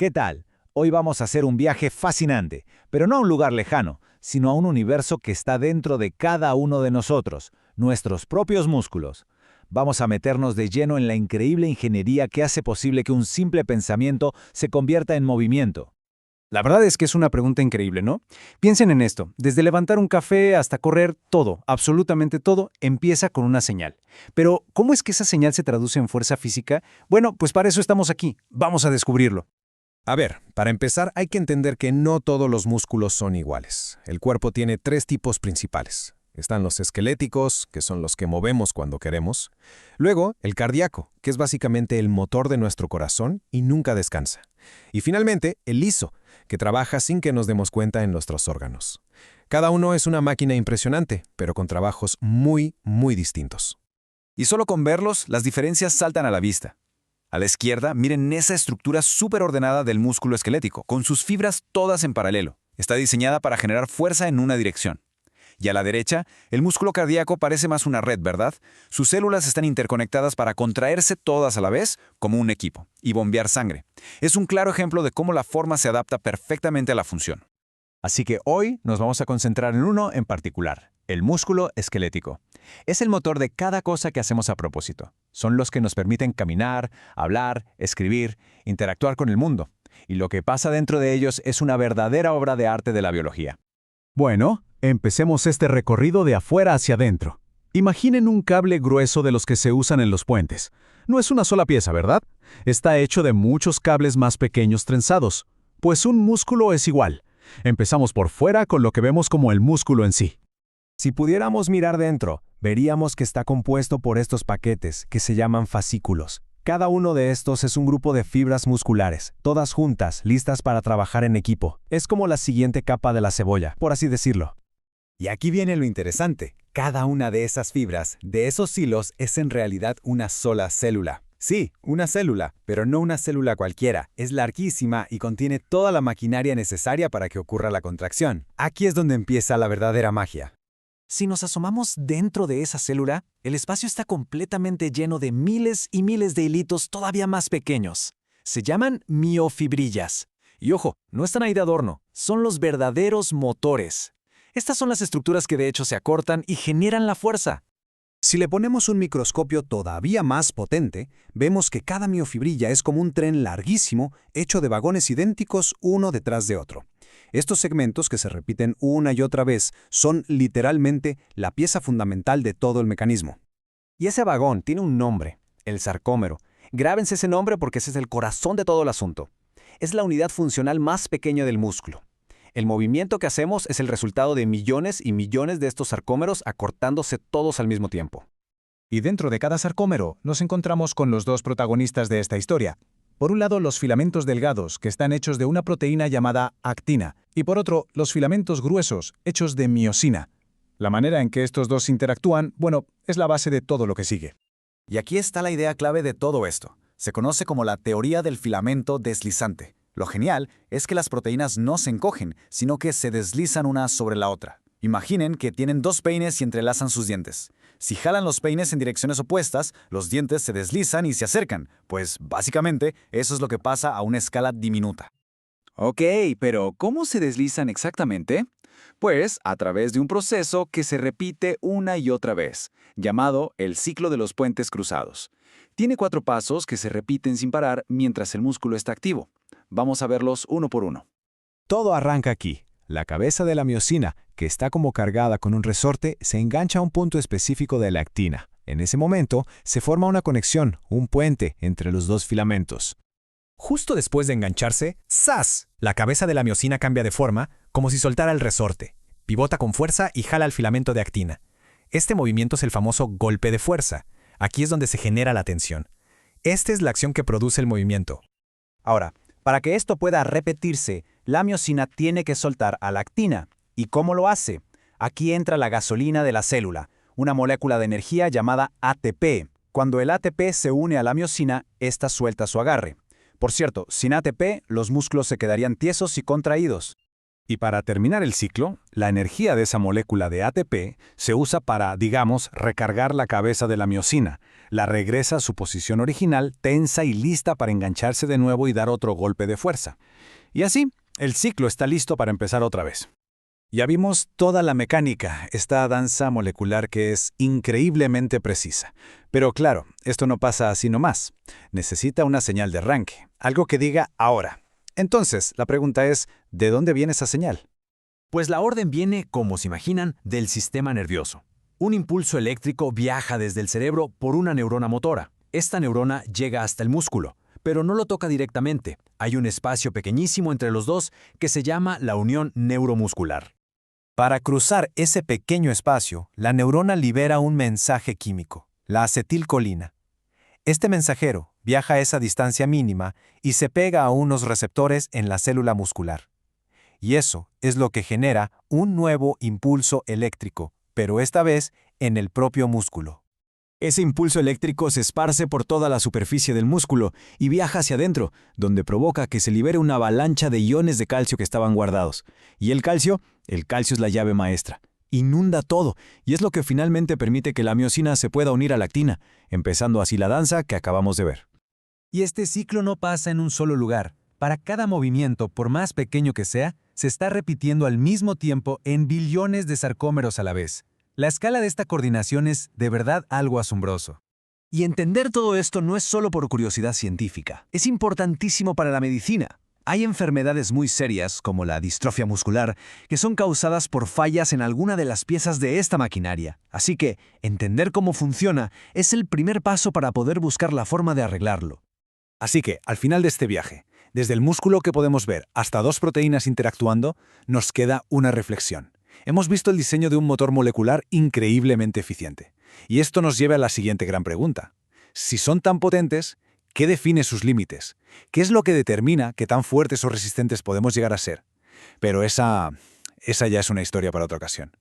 ¿Qué tal? Hoy vamos a hacer un viaje fascinante, pero no a un lugar lejano, sino a un universo que está dentro de cada uno de nosotros, nuestros propios músculos. Vamos a meternos de lleno en la increíble ingeniería que hace posible que un simple pensamiento se convierta en movimiento. La verdad es que es una pregunta increíble, ¿no? Piensen en esto, desde levantar un café hasta correr, todo, absolutamente todo, empieza con una señal. Pero, ¿cómo es que esa señal se traduce en fuerza física? Bueno, pues para eso estamos aquí, vamos a descubrirlo. A ver, para empezar hay que entender que no todos los músculos son iguales. El cuerpo tiene tres tipos principales. Están los esqueléticos, que son los que movemos cuando queremos. Luego, el cardíaco, que es básicamente el motor de nuestro corazón y nunca descansa. Y finalmente, el liso, que trabaja sin que nos demos cuenta en nuestros órganos. Cada uno es una máquina impresionante, pero con trabajos muy, muy distintos. Y solo con verlos, las diferencias saltan a la vista. A la izquierda, miren esa estructura súper ordenada del músculo esquelético, con sus fibras todas en paralelo. Está diseñada para generar fuerza en una dirección. Y a la derecha, el músculo cardíaco parece más una red, ¿verdad? Sus células están interconectadas para contraerse todas a la vez, como un equipo, y bombear sangre. Es un claro ejemplo de cómo la forma se adapta perfectamente a la función. Así que hoy nos vamos a concentrar en uno en particular, el músculo esquelético. Es el motor de cada cosa que hacemos a propósito. Son los que nos permiten caminar, hablar, escribir, interactuar con el mundo. Y lo que pasa dentro de ellos es una verdadera obra de arte de la biología. Bueno, empecemos este recorrido de afuera hacia adentro. Imaginen un cable grueso de los que se usan en los puentes. No es una sola pieza, ¿verdad? Está hecho de muchos cables más pequeños trenzados. Pues un músculo es igual. Empezamos por fuera con lo que vemos como el músculo en sí. Si pudiéramos mirar dentro, veríamos que está compuesto por estos paquetes, que se llaman fascículos. Cada uno de estos es un grupo de fibras musculares, todas juntas, listas para trabajar en equipo. Es como la siguiente capa de la cebolla, por así decirlo. Y aquí viene lo interesante. Cada una de esas fibras, de esos hilos, es en realidad una sola célula. Sí, una célula, pero no una célula cualquiera. Es larguísima y contiene toda la maquinaria necesaria para que ocurra la contracción. Aquí es donde empieza la verdadera magia. Si nos asomamos dentro de esa célula, el espacio está completamente lleno de miles y miles de hilitos todavía más pequeños. Se llaman miofibrillas. Y ojo, no están ahí de adorno, son los verdaderos motores. Estas son las estructuras que de hecho se acortan y generan la fuerza. Si le ponemos un microscopio todavía más potente, vemos que cada miofibrilla es como un tren larguísimo hecho de vagones idénticos uno detrás de otro. Estos segmentos, que se repiten una y otra vez, son literalmente la pieza fundamental de todo el mecanismo. Y ese vagón tiene un nombre, el sarcómero. Grábense ese nombre porque ese es el corazón de todo el asunto. Es la unidad funcional más pequeña del músculo. El movimiento que hacemos es el resultado de millones y millones de estos sarcómeros acortándose todos al mismo tiempo. Y dentro de cada sarcómero nos encontramos con los dos protagonistas de esta historia. Por un lado, los filamentos delgados, que están hechos de una proteína llamada actina, y por otro, los filamentos gruesos, hechos de miosina. La manera en que estos dos interactúan, bueno, es la base de todo lo que sigue. Y aquí está la idea clave de todo esto. Se conoce como la teoría del filamento deslizante. Lo genial es que las proteínas no se encogen, sino que se deslizan una sobre la otra. Imaginen que tienen dos peines y entrelazan sus dientes. Si jalan los peines en direcciones opuestas, los dientes se deslizan y se acercan, pues básicamente eso es lo que pasa a una escala diminuta. Ok, pero ¿cómo se deslizan exactamente? Pues a través de un proceso que se repite una y otra vez, llamado el ciclo de los puentes cruzados. Tiene 4 pasos que se repiten sin parar mientras el músculo está activo. Vamos a verlos uno por uno. Todo arranca aquí. La cabeza de la miosina, que está como cargada con un resorte, se engancha a un punto específico de la actina. En ese momento, se forma una conexión, un puente, entre los dos filamentos. Justo después de engancharse, ¡zas! La cabeza de la miosina cambia de forma, como si soltara el resorte. Pivota con fuerza y jala el filamento de actina. Este movimiento es el famoso golpe de fuerza. Aquí es donde se genera la tensión. Esta es la acción que produce el movimiento. Ahora, para que esto pueda repetirse, la miosina tiene que soltar a la actina. ¿Y cómo lo hace? Aquí entra la gasolina de la célula, una molécula de energía llamada ATP. Cuando el ATP se une a la miosina, esta suelta su agarre. Por cierto, sin ATP, los músculos se quedarían tiesos y contraídos. Y para terminar el ciclo, la energía de esa molécula de ATP se usa para, digamos, recargar la cabeza de la miosina. La regresa a su posición original, tensa y lista para engancharse de nuevo y dar otro golpe de fuerza. Y así, el ciclo está listo para empezar otra vez. Ya vimos toda la mecánica, esta danza molecular que es increíblemente precisa. Pero claro, esto no pasa así nomás. Necesita una señal de arranque, algo que diga ahora. Entonces, la pregunta es, ¿de dónde viene esa señal? Pues la orden viene, como se imaginan, del sistema nervioso. Un impulso eléctrico viaja desde el cerebro por una neurona motora. Esta neurona llega hasta el músculo, pero no lo toca directamente. Hay un espacio pequeñísimo entre los dos que se llama la unión neuromuscular. Para cruzar ese pequeño espacio, la neurona libera un mensaje químico, la acetilcolina. Este mensajero viaja a esa distancia mínima y se pega a unos receptores en la célula muscular. Y eso es lo que genera un nuevo impulso eléctrico, pero esta vez en el propio músculo. Ese impulso eléctrico se esparce por toda la superficie del músculo y viaja hacia adentro, donde provoca que se libere una avalancha de iones de calcio que estaban guardados. Y el calcio es la llave maestra. Inunda todo, y es lo que finalmente permite que la miosina se pueda unir a la actina, empezando así la danza que acabamos de ver. Y este ciclo no pasa en un solo lugar. Para cada movimiento, por más pequeño que sea, se está repitiendo al mismo tiempo en billones de sarcómeros a la vez. La escala de esta coordinación es de verdad algo asombroso. Y entender todo esto no es solo por curiosidad científica, es importantísimo para la medicina. Hay enfermedades muy serias, como la distrofia muscular, que son causadas por fallas en alguna de las piezas de esta maquinaria. Así que, entender cómo funciona es el primer paso para poder buscar la forma de arreglarlo. Así que, al final de este viaje, desde el músculo que podemos ver hasta dos proteínas interactuando, nos queda una reflexión. Hemos visto el diseño de un motor molecular increíblemente eficiente. Y esto nos lleva a la siguiente gran pregunta. Si son tan potentes, ¿qué define sus límites? ¿Qué es lo que determina qué tan fuertes o resistentes podemos llegar a ser? Pero esa ya es una historia para otra ocasión.